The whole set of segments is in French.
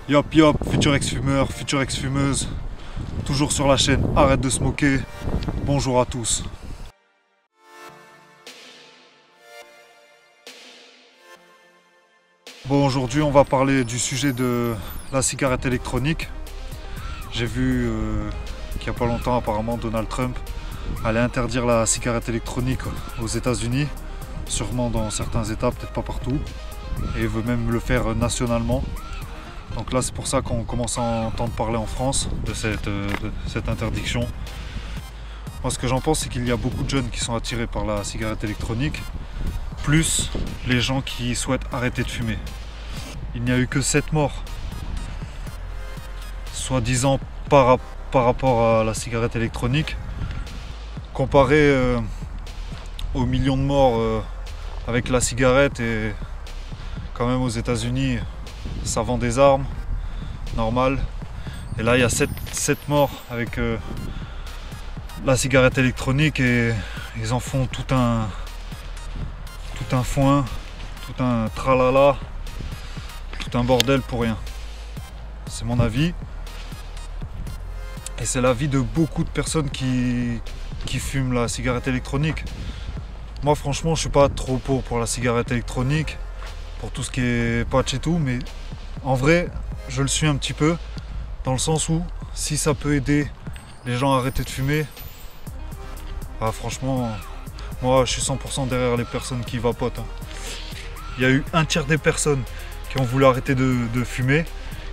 Yop yop, futur ex-fumeur, future ex-fumeuse, toujours sur la chaîne Arrête de smoker. Bonjour à tous. Bon, aujourd'hui on va parler du sujet de la cigarette électronique. J'ai vu qu'il n'y a pas longtemps apparemment Donald Trump allait interdire la cigarette électronique aux États-Unis, sûrement dans certains États, peut-être pas partout, et il veut même le faire nationalement. Donc là c'est pour ça qu'on commence à entendre parler en France de cette interdiction. Moi ce que j'en pense, c'est qu'il y a beaucoup de jeunes qui sont attirés par la cigarette électronique, plus les gens qui souhaitent arrêter de fumer. Il n'y a eu que 7 morts, soi-disant par rapport à la cigarette électronique, comparé aux millions de morts avec la cigarette. Et quand même aux États-Unis ça vend des armes, normal. Et là il y a 7 morts avec la cigarette électronique, et ils en font tout un foin, tout un tralala, tout un bordel pour rien. C'est mon avis. Et c'est l'avis de beaucoup de personnes qui fument la cigarette électronique. Moi franchement je suis pas trop pour la cigarette électronique, pour tout ce qui est patch et tout, mais en vrai je le suis un petit peu, dans le sens où si ça peut aider les gens à arrêter de fumer, bah franchement moi je suis 100% derrière les personnes qui vapotent. Il y a eu un tiers des personnes qui ont voulu arrêter de fumer,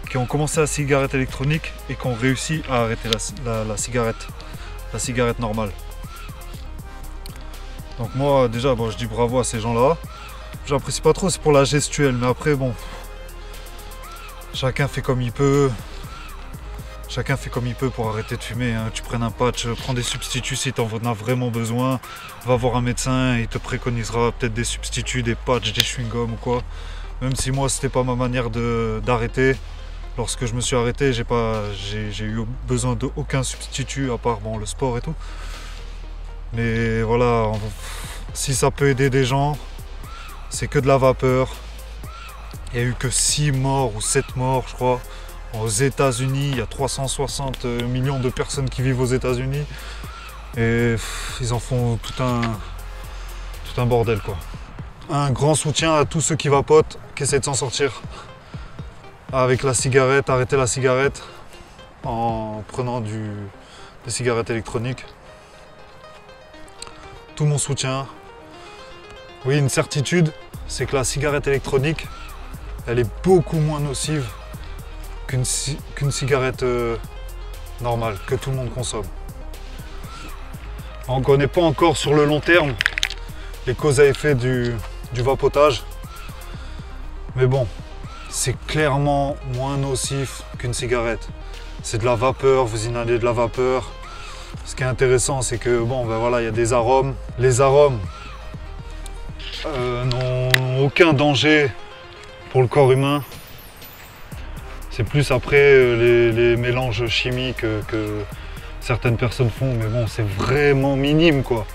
qui ont commencé la cigarette électronique et qui ont réussi à arrêter la cigarette normale. Donc moi déjà bon, je dis bravo à ces gens-là. J'apprécie pas trop, c'est pour la gestuelle, mais après bon, chacun fait comme il peut. Chacun fait comme il peut pour arrêter de fumer, hein. Tu prennes un patch, prends des substituts si tu en as vraiment besoin. Va voir un médecin, il te préconisera peut-être des substituts, des patchs, des chewing-gums ou quoi. Même si moi c'était pas ma manière d'arrêter. Lorsque je me suis arrêté, j'ai eu besoin d'aucun substitut à part bon, le sport et tout. Mais voilà, si ça peut aider des gens, c'est que de la vapeur. Il n'y a eu que 6 morts ou 7 morts je crois. Aux États-Unis, il y a 360 millions de personnes qui vivent aux États-Unis. Et ils en font tout un bordel quoi. Un grand soutien à tous ceux qui vapotent, qui essaient de s'en sortir avec la cigarette, arrêter la cigarette en prenant des cigarettes électroniques. Tout mon soutien. Oui, une certitude, c'est que la cigarette électronique, elle est beaucoup moins nocive qu'une cigarette normale, que tout le monde consomme. On ne connaît pas encore sur le long terme les causes à effet du vapotage, mais bon, c'est clairement moins nocif qu'une cigarette. C'est de la vapeur, vous inhalez de la vapeur. Ce qui est intéressant, c'est que bon, ben voilà, il y a des arômes. Les arômes n'ont aucun danger pour le corps humain. C'est plus après les mélanges chimiques que certaines personnes font, mais bon, c'est vraiment minime quoi.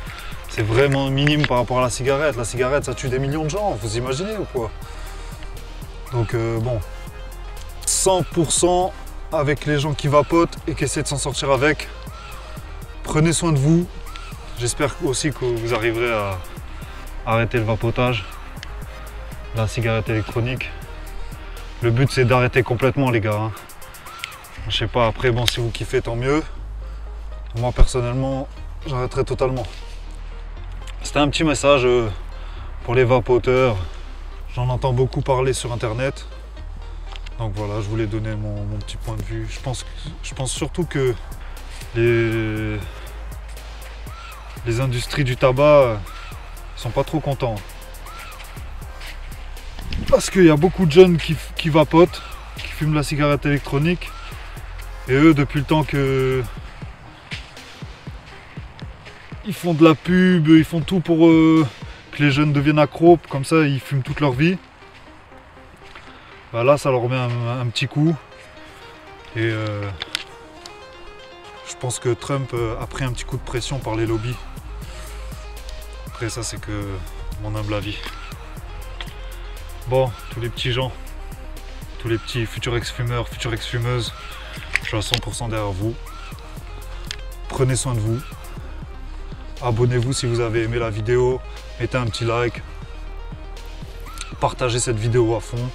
C'est vraiment minime par rapport à la cigarette. La cigarette, ça tue des millions de gens, vous imaginez ou quoi? Donc bon, 100% avec les gens qui vapotent et qui essaient de s'en sortir avec. Prenez soin de vous. J'espère aussi que vous arriverez à arrêter le vapotage, la cigarette électronique. Le but c'est d'arrêter complètement les gars, hein. Je sais pas, après bon, si vous kiffez tant mieux. Moi personnellement j'arrêterai totalement. C'était un petit message pour les vapoteurs. J'en entends beaucoup parler sur internet. Donc voilà, je voulais donner mon petit point de vue. Je pense surtout que les industries du tabac sont pas trop contents. Parce qu'il y a beaucoup de jeunes qui vapotent, qui fument la cigarette électronique. Et eux, depuis le temps que ils font de la pub, ils font tout pour que les jeunes deviennent accros, comme ça ils fument toute leur vie. Bah là, ça leur met un petit coup. Et je pense que Trump a pris un petit coup de pression par les lobbies. Après ça, c'est que mon humble avis. Bon, tous les petits gens, tous les petits futurs ex-fumeurs, futures ex-fumeuses. Je suis à 100% derrière vous. Prenez soin de vous. Abonnez-vous si vous avez aimé la vidéo. Mettez un petit like. Partagez cette vidéo à fond.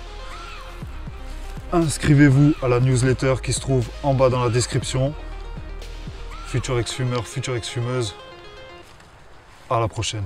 Inscrivez-vous à la newsletter qui se trouve en bas dans la description. Futurs ex-fumeurs, futures ex-fumeuses. À la prochaine.